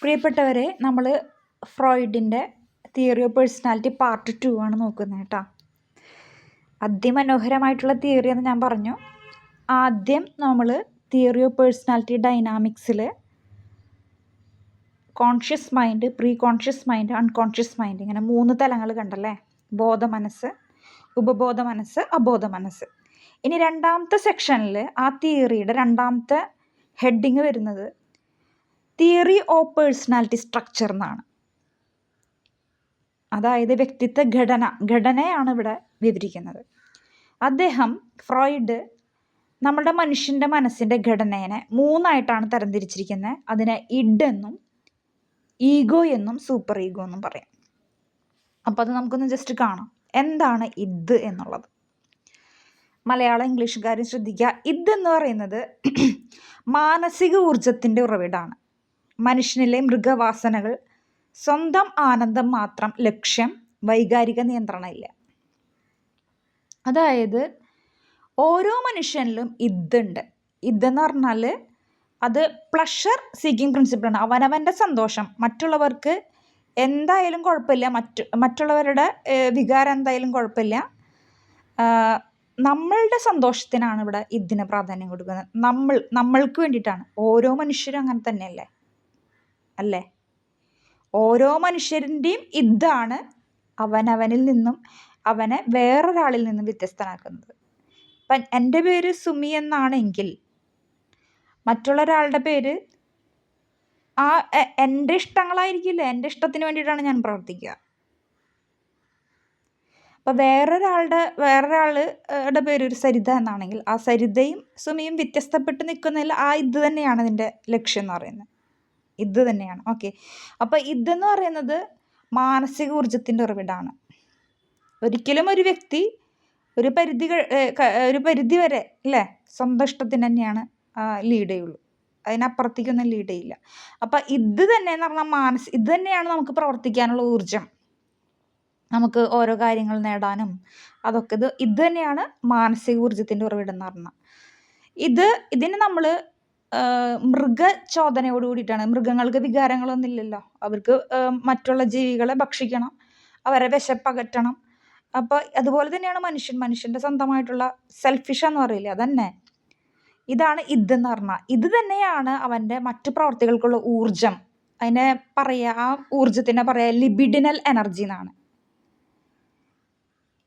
പ്രിയപ്പെട്ടവരെ, നമ്മൾ ഫ്രോയിഡിൻ്റെ theory of personality part 2 ആണ് നോക്കുന്നത് കേട്ടോ. അതിമനോഹരമായിട്ടുള്ള തിയറി എന്ന് ഞാൻ പറഞ്ഞു. ആദ്യം നമ്മൾ തിയറി ഓഫ് പേഴ്സണാലിറ്റി ഡൈനാമിക്സിൽ conscious mind, pre conscious mind, unconscious mind, ഇങ്ങനെ 3 തലങ്ങൾ കണ്ടല്ലേ. ബോധ മനസ്സ്, ഉപബോധ മനസ്സ്, അബോധ മനസ്സ്. ഇനി രണ്ടാമത്തെ സെക്ഷനിൽ ആ തിയറിയുടെ രണ്ടാമത്തെ ഹെഡിങ് വരുന്നത് തിയറി ഓഫ് പേഴ്സണാലിറ്റി സ്ട്രക്ചർ എന്നാണ്. അതായത് വ്യക്തിത്വ ഘടനയാണ് ഇവിടെ വിവരിക്കുന്നത്. ഫ്രോയിഡ് നമ്മുടെ മനുഷ്യൻ്റെ മനസ്സിൻ്റെ ഘടനയെ 3ആയിട്ടാണ് തരംതിരിച്ചിരിക്കുന്നത്. അതിനെ ഇഡ് എന്നും ഈഗോ എന്നും സൂപ്പർ ഈഗോ എന്നും പറയും. അപ്പോൾ അത് നമുക്കൊന്ന് ജസ്റ്റ് കാണാം. എന്താണ് ഇത് എന്നുള്ളത്? മലയാളം ഇംഗ്ലീഷുകാരും ശ്രദ്ധിക്കുക. ഇതെന്ന് പറയുന്നത് മാനസിക ഊർജത്തിൻ്റെ ഉറവിടമാണ്. മനുഷ്യനിലെ മൃഗവാസനകൾ, സ്വന്തം ആനന്ദം മാത്രം ലക്ഷ്യം, വൈകാരിക നിയന്ത്രണമില്ല. അതായത് ഓരോ മനുഷ്യനിലും ഇതുണ്ട്. ഇതെന്ന് പറഞ്ഞാൽ അത് പ്ലഷർ സീക്കിംഗ് പ്രിൻസിപ്പിളാണ്. അവനവൻ്റെ സന്തോഷം, മറ്റുള്ളവർക്ക് എന്തായാലും കുഴപ്പമില്ല, മറ്റുള്ളവരുടെ വികാരം എന്തായാലും കുഴപ്പമില്ല, നമ്മളുടെ സന്തോഷത്തിനാണ് ഇവിടെ ഇതിന് പ്രാധാന്യം കൊടുക്കുന്നത്. നമ്മൾക്ക് വേണ്ടിയിട്ടാണ്. ഓരോ മനുഷ്യരും അങ്ങനെ തന്നെയല്ലേ അല്ലേ? ഓരോ മനുഷ്യരിൻ്റെയും ഇതാണ് അവനവനിൽ നിന്നും അവനെ വേറൊരാളിൽ നിന്നും വ്യത്യസ്തനാക്കുന്നത്. ഇപ്പം എൻ്റെ പേര് സുമി എന്നാണെങ്കിൽ മറ്റുള്ള ഒരാളുടെ പേര് എൻ്റെ ഇഷ്ടങ്ങളായിരിക്കില്ല. എൻ്റെ ഇഷ്ടത്തിന് വേണ്ടിയിട്ടാണ് ഞാൻ പ്രവർത്തിക്കുക. അപ്പം വേറൊരാളുടെ പേര് ഒരു സരിത എന്നാണെങ്കിൽ ആ സരിതയും സുമിയും വ്യത്യസ്തപ്പെട്ട് നിൽക്കുന്നതിൽ ആ ഇത് തന്നെയാണ് അതിൻ്റെ ലക്ഷ്യം എന്ന് പറയുന്നത്. ഇത് തന്നെയാണ്. ഓക്കെ. അപ്പോൾ ഇതെന്ന് പറയുന്നത് മാനസിക ഊർജത്തിൻ്റെ ഉറവിടമാണ്. ഒരിക്കലും ഒരു വ്യക്തി ഒരു പരിധി വരെ അല്ലേ സ്വന്തം ഇഷ്ടത്തിന് തന്നെയാണ് ലീഡ് ചെയ്യുള്ളൂ. അതിനപ്പുറത്തേക്കൊന്നും ലീഡ് ചെയ്യില്ല. അപ്പം ഇത് തന്നെ എന്ന് പറഞ്ഞാൽ ഇത് തന്നെയാണ് നമുക്ക് പ്രവർത്തിക്കാനുള്ള ഊർജം, നമുക്ക് ഓരോ കാര്യങ്ങൾ നേടാനും അതൊക്കെ ഇത് തന്നെയാണ് മാനസിക ഊർജത്തിൻ്റെ ഉറവിടം എന്ന് പറഞ്ഞാൽ. ഇതിന് നമ്മൾ മൃഗചോദനയോട് കൂടിയിട്ടാണ്. മൃഗങ്ങൾക്ക് വികാരങ്ങളൊന്നും ഇല്ലല്ലോ. അവർക്ക് മറ്റുള്ള ജീവികളെ ഭക്ഷിക്കണം, അവരെ വിശപ്പകറ്റണം. അപ്പോൾ അതുപോലെ തന്നെയാണ് മനുഷ്യൻ്റെ സ്വന്തമായിട്ടുള്ള സെൽഫിഷ് എന്ന് പറയില്ലേ, അതന്നെ. ഇതാണ് ഇതെന്ന് പറഞ്ഞാൽ. ഇത് തന്നെയാണ് അവൻ്റെ മറ്റു പ്രവർത്തികൾക്കുള്ള ഊർജം. അതിനെ പറയുക, ആ ഊർജത്തിനെ പറയുക ലിബിഡിനൽ എനർജി എന്നാണ്.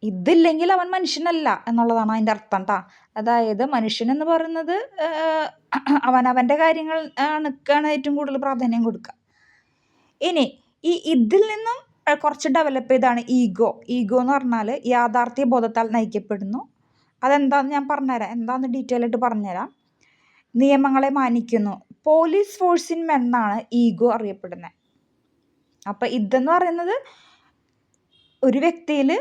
ഇതില്ലെങ്കിൽ അവൻ മനുഷ്യനല്ല എന്നുള്ളതാണ് അതിൻ്റെ അർത്ഥം കേട്ടോ. അതായത് മനുഷ്യൻ എന്ന് പറയുന്നത് അവനവൻ്റെ കാര്യങ്ങൾ ആണ് ഏറ്റവും കൂടുതൽ പ്രാധാന്യം കൊടുക്കുക. ഇനി ഈ ഇതിൽ നിന്നും കുറച്ച് ഡെവലപ്പ് ചെയ്താണ് ഈഗോ. ഈഗോ എന്ന് പറഞ്ഞാൽ യാഥാർത്ഥ്യ ബോധത്താൽ നയിക്കപ്പെടുന്നു. അതെന്താണെന്ന് ഞാൻ പറഞ്ഞുതരാം. എന്താണെന്ന് ഡീറ്റെയിൽ ആയിട്ട് പറഞ്ഞുതരാം. നിയമങ്ങളെ മാനിക്കുന്നു. പോലീസ് ഫോഴ്സ് ഇൻ മെൻ എന്നാണ് ഈഗോ അറിയപ്പെടുന്നത്. അപ്പം ഇതെന്ന് പറയുന്നത് ഒരു വ്യക്തിയിൽ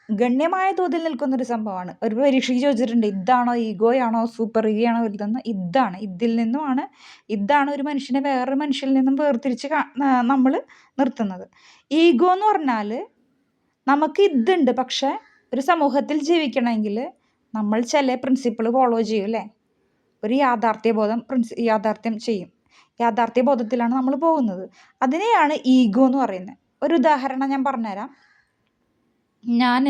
ഗണ്യമായ തോതിൽ നിൽക്കുന്നൊരു സംഭവമാണ്. ഒരു പരീക്ഷയ്ക്ക് ചോദിച്ചിട്ടുണ്ട്, ഇതാണോ ഈഗോയാണോ സൂപ്പർ ഈഗോയാണോ വലുതെന്ന്. ഇതാണ്. ഇതിൽ നിന്നുമാണ്. ഇതാണ് ഒരു മനുഷ്യനെ വേറൊരു മനുഷ്യനിൽ നിന്നും വേർതിരിച്ച് നമ്മൾ നിർത്തുന്നത്. ഈഗോ എന്ന് പറഞ്ഞാൽ നമുക്ക് ഇതുണ്ട്, പക്ഷെ ഒരു സമൂഹത്തിൽ ജീവിക്കണമെങ്കിൽ നമ്മൾ ചില പ്രിൻസിപ്പിൾ ഫോളോ ചെയ്യും അല്ലേ. ഒരു യാഥാർത്ഥ്യം ചെയ്യും. യാഥാർത്ഥ്യബോധത്തിലാണ് നമ്മൾ പോകുന്നത്. അതിനെയാണ് ഈഗോ എന്ന് പറയുന്നത്. ഒരു ഉദാഹരണം ഞാൻ പറഞ്ഞുതരാം. ഞാൻ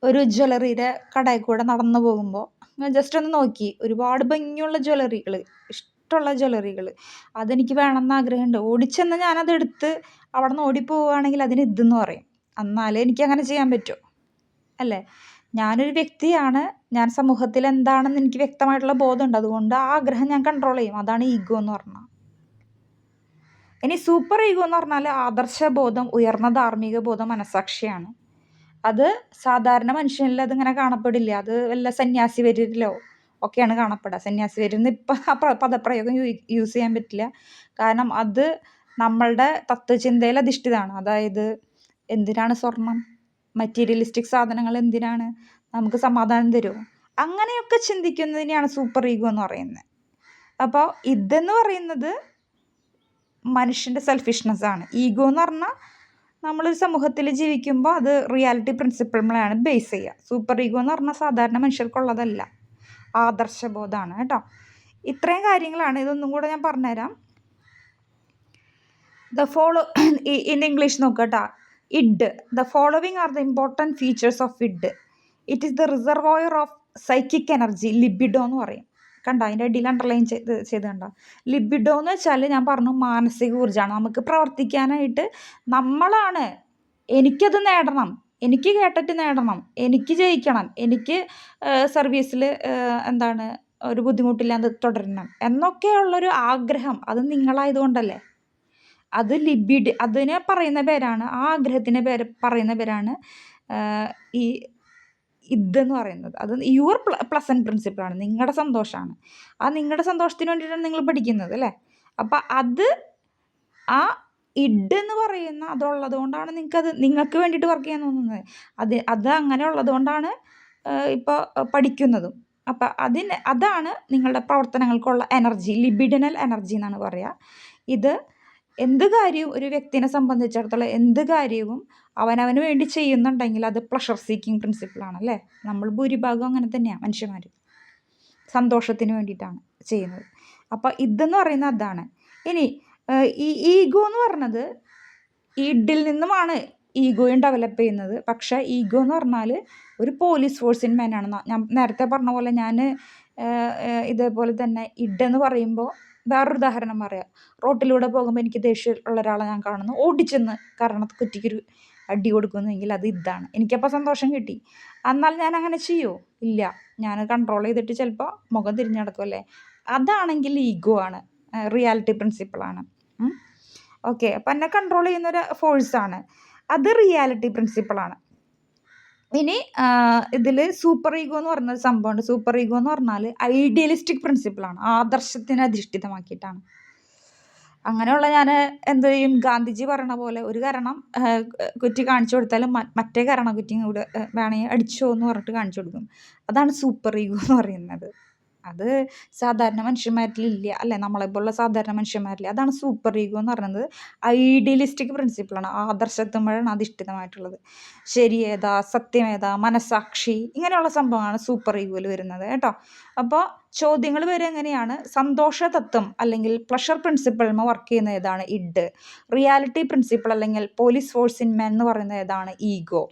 ഒരു ജ്വല്ലറിയുടെ കടയിൽ കൂടെ നടന്നു പോകുമ്പോൾ ജസ്റ്റ് ഒന്ന് നോക്കി. ഒരുപാട് ഭംഗിയുള്ള ജ്വല്ലറികൾ, ഇഷ്ടമുള്ള ജ്വല്ലറികൾ, അതെനിക്ക് വേണമെന്ന് ആഗ്രഹമുണ്ട്. ഓടിച്ചെന്ന് ഞാനതെടുത്ത് അവിടെ നിന്ന് ഓടിപ്പോവുകയാണെങ്കിൽ അതിന് ഇതെന്ന് പറയും. എന്നാലേ എനിക്ക് അങ്ങനെ ചെയ്യാൻ പറ്റുമോ അല്ലേ? ഞാനൊരു വ്യക്തിയാണ്. ഞാൻ സമൂഹത്തിൽ എന്താണെന്ന് എനിക്ക് വ്യക്തമായിട്ടുള്ള ബോധമുണ്ട്. അതുകൊണ്ട് ആ ആഗ്രഹം ഞാൻ കൺട്രോൾ ചെയ്യും. അതാണ് ഈഗോ എന്ന് പറഞ്ഞാൽ. ഇനി സൂപ്പർ ഈഗോ എന്ന് പറഞ്ഞാൽ ആദർശബോധം, ഉയർന്ന ധാർമ്മിക ബോധം, മനസാക്ഷിയാണ്. അത് സാധാരണ മനുഷ്യനിൽ അതിങ്ങനെ കാണപ്പെടില്ല. അത് വല്ല സന്യാസി വര്യരിലോ ഒക്കെയാണ് കാണപ്പെടുക. സന്യാസി വര്യരിന്ന് ഇപ്പം ആ പദപ്രയോഗം യൂസ് ചെയ്യാൻ പറ്റില്ല. കാരണം അത് നമ്മളുടെ തത്വചിന്തയിൽ അധിഷ്ഠിതമാണ്. അതായത് എന്തിനാണ് സ്വർണം, മെറ്റീരിയലിസ്റ്റിക് സാധനങ്ങൾ എന്തിനാണ്, നമുക്ക് സമാധാനം തരുമോ, അങ്ങനെയൊക്കെ ചിന്തിക്കുന്നതിനെയാണ് സൂപ്പർ ഈഗോ എന്ന് പറയുന്നത്. അപ്പോൾ ഇതെന്ന് പറയുന്നത് മനുഷ്യൻ്റെ സെൽഫിഷ്നെസ് ആണ്. ഈഗോ എന്ന് പറഞ്ഞാൽ നമ്മളൊരു സമൂഹത്തിൽ ജീവിക്കുമ്പോൾ അത് റിയാലിറ്റി പ്രിൻസിപ്പിളിലാണ് ബേസ് ചെയ്യുക. സൂപ്പർ ഈഗോ എന്ന് പറഞ്ഞാൽ സാധാരണ മനുഷ്യർക്കുള്ളതല്ല, ആദർശബോധമാണ് കേട്ടോ. ഇത്രയും കാര്യങ്ങളാണ്. ഇതൊന്നും കൂടെ ഞാൻ പറഞ്ഞുതരാം. ദ ഫോളോ ഇൻ ഇംഗ്ലീഷ് നോക്കട്ടാ. Id. The following are the important features of id. It is the reservoir of psychic energy, libido എന്ന് പറയും. കണ്ട അതിൻ്റെ അടിയിൽ അണ്ടർലൈൻ ചെയ്ത് കണ്ട. ലിബിഡോ എന്ന് വെച്ചാൽ ഞാൻ പറഞ്ഞു മാനസിക ഊർജ്ജമാണ്. നമുക്ക് പ്രവർത്തിക്കാനായിട്ട് നമ്മളാണ് എനിക്കത് നേടണം, എനിക്ക് കേട്ടിട്ട് നേടണം, എനിക്ക് ജയിക്കണം, എനിക്ക് സർവീസിൽ എന്താണ് ഒരു ബുദ്ധിമുട്ടില്ലാതെ തുടരണം എന്നൊക്കെയുള്ളൊരു ആഗ്രഹം, അത് നിങ്ങളായതുകൊണ്ടല്ലേ. അത് ലിബിഡ്, അതിനെ പറയുന്ന പേരാണ്, ആ ആഗ്രഹത്തിൻ്റെ പേര് പറയുന്ന പേരാണ് ഈ ഇതെന്ന് പറയുന്നത്. അത് യുവർ പ്ലസൻറ്റ് പ്രിൻസിപ്പിളാണ്, നിങ്ങളുടെ സന്തോഷമാണ്. ആ നിങ്ങളുടെ സന്തോഷത്തിന് വേണ്ടിയിട്ടാണ് നിങ്ങൾ പഠിക്കുന്നത് അല്ലേ. അപ്പം അത് ആ ഇഡ് എന്ന് പറയുന്ന അതുള്ളത് കൊണ്ടാണ് നിങ്ങൾക്ക് വേണ്ടിയിട്ട് വർക്ക് ചെയ്യാൻ തോന്നുന്നത്. അത് അങ്ങനെ ഉള്ളത് കൊണ്ടാണ് ഇപ്പോൾ പഠിക്കുന്നതും. അപ്പം അതാണ് നിങ്ങളുടെ പ്രവർത്തനങ്ങൾക്കുള്ള എനർജി, ലിബിഡിനൽ എനർജി എന്നാണ് പറയുക. ഇത് എന്ത് കാര്യവും ഒരു വ്യക്തിനെ സംബന്ധിച്ചിടത്തോളം എന്ത് കാര്യവും അവനവന് വേണ്ടി ചെയ്യുന്നുണ്ടെങ്കിൽ അത് പ്ലഷർ സീക്കിങ് പ്രിൻസിപ്പിളാണ് അല്ലേ. നമ്മൾ ഭൂരിഭാഗം അങ്ങനെ തന്നെയാണ് മനുഷ്യന്മാർ, സന്തോഷത്തിന് വേണ്ടിയിട്ടാണ് ചെയ്യുന്നത്. അപ്പോൾ ഇതെന്ന് പറയുന്നത് അതാണ്. ഇനി ഈ ഈഗോ എന്ന് പറഞ്ഞത് ഇഡിൽ നിന്നുമാണ് ഈഗോയും ഡെവലപ്പ് ചെയ്യുന്നത്. പക്ഷേ ഈഗോ എന്ന് പറഞ്ഞാൽ ഒരു പോലീസ് ഫോഴ്സിൻ മാനാണ്. ഞാൻ നേരത്തെ പറഞ്ഞ പോലെ ഞാൻ ഇതേപോലെ തന്നെ ഇഡെന്ന് പറയുമ്പോൾ വേറൊരു ഉദാഹരണം പറയാം. റോട്ടിലൂടെ പോകുമ്പോൾ എനിക്ക് ദേഷ്യമുള്ള ഒരാളെ ഞാൻ കാണുന്നു, ഓടിച്ചെന്ന് കാരണത്ത് കുറ്റിക്കൊരു അടി കൊടുക്കുന്നെങ്കിൽ അത് ഇതാണ്. എനിക്കപ്പോൾ സന്തോഷം കിട്ടി. എന്നാൽ ഞാൻ അങ്ങനെ ചെയ്യുമോ? ഇല്ല. ഞാൻ കൺട്രോൾ ചെയ്തിട്ട് ചിലപ്പോൾ മുഖം തിരിഞ്ഞടക്കുമല്ലേ. അതാണെങ്കിൽ ഈഗോ ആണ്, റിയാലിറ്റി പ്രിൻസിപ്പിളാണ്. ഓക്കെ, അപ്പം എന്നെ കൺട്രോൾ ചെയ്യുന്നൊരു ഫോഴ്സാണ്, അത് റിയാലിറ്റി പ്രിൻസിപ്പിളാണ്. ഇനി ഇതിൽ സൂപ്പർ ഈഗോ എന്ന് പറയുന്നൊരു സംഭവമുണ്ട്. സൂപ്പർ ഈഗോ എന്ന് പറഞ്ഞാൽ ഐഡിയലിസ്റ്റിക് പ്രിൻസിപ്പിളാണ്, ആദർശത്തിനെ അധിഷ്ഠിതമാക്കിയിട്ടാണ്. അങ്ങനെയുള്ള ഞാൻ എന്ത് ചെയ്യും, ഗാന്ധിജി പറയണ പോലെ ഒരു കാരണം കുറ്റി കാണിച്ചു കൊടുത്താലും മറ്റേ കാരണം കുറ്റിയും കൂടെ വേണമെങ്കിൽ അടിച്ചോ എന്ന് പറഞ്ഞിട്ട് കാണിച്ചു കൊടുക്കും. അതാണ് സൂപ്പർ ഈഗോ എന്ന് പറയുന്നത്. അത് സാധാരണ മനുഷ്യന്മാരിലില്ല അല്ലേ, നമ്മളെപ്പോലുള്ള സാധാരണ മനുഷ്യന്മാരില്ല. അതാണ് സൂപ്പർ ഈഗോ എന്ന് പറയുന്നത്. ഐഡിയലിസ്റ്റിക് പ്രിൻസിപ്പിളാണ്, ആദർശത്തുമ്പോഴാണ് അധിഷ്ഠിതമായിട്ടുള്ളത്. ശരിയേതാ, സത്യമേതാ, മനസാക്ഷി, ഇങ്ങനെയുള്ള സംഭവമാണ് സൂപ്പർ ഈഗോയിൽ വരുന്നത് കേട്ടോ. അപ്പോൾ ചോദ്യങ്ങൾ വരെ എങ്ങനെയാണ്, സന്തോഷ തത്വം അല്ലെങ്കിൽ പ്ലഷർ പ്രിൻസിപ്പിളിന് വർക്ക് ചെയ്യുന്ന ഏതാണ്, ഇഡ്. റിയാലിറ്റി പ്രിൻസിപ്പിൾ അല്ലെങ്കിൽ പോലീസ് ഫോഴ്സ് ഇൻ മാൻ എന്ന് പറയുന്നത് ഏതാണ്, ഈഗോ.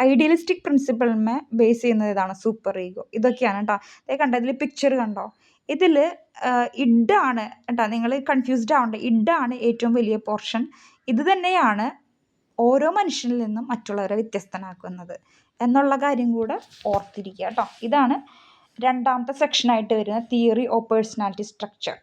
ഐഡിയലിസ്റ്റിക് പ്രിൻസിപ്പിളിനെ ബേസ് ചെയ്യുന്നത് ഏതാണ്, സൂപ്പർ ഈഗോ. ഇതൊക്കെയാണ് കേട്ടോ. കണ്ടോ, ഇതിൽ പിക്ചർ കണ്ടോ, ഇതിൽ ഇഡാണ് കേട്ടോ, നിങ്ങൾ കൺഫ്യൂസ്ഡ് ആവണ്ട. ഇഡാണ് ഏറ്റവും വലിയ പോർഷൻ. ഇത് തന്നെയാണ് ഓരോ മനുഷ്യനിൽ നിന്നും മറ്റുള്ളവരെ വ്യത്യസ്തനാക്കുന്നത് എന്നുള്ള കാര്യം കൂടെ ഓർത്തിരിക്കുക കേട്ടോ. ഇതാണ് രണ്ടാമത്തെ സെക്ഷനായിട്ട് വരുന്ന തിയറി ഓഫ് പേഴ്സണാലിറ്റി സ്ട്രക്ചർ.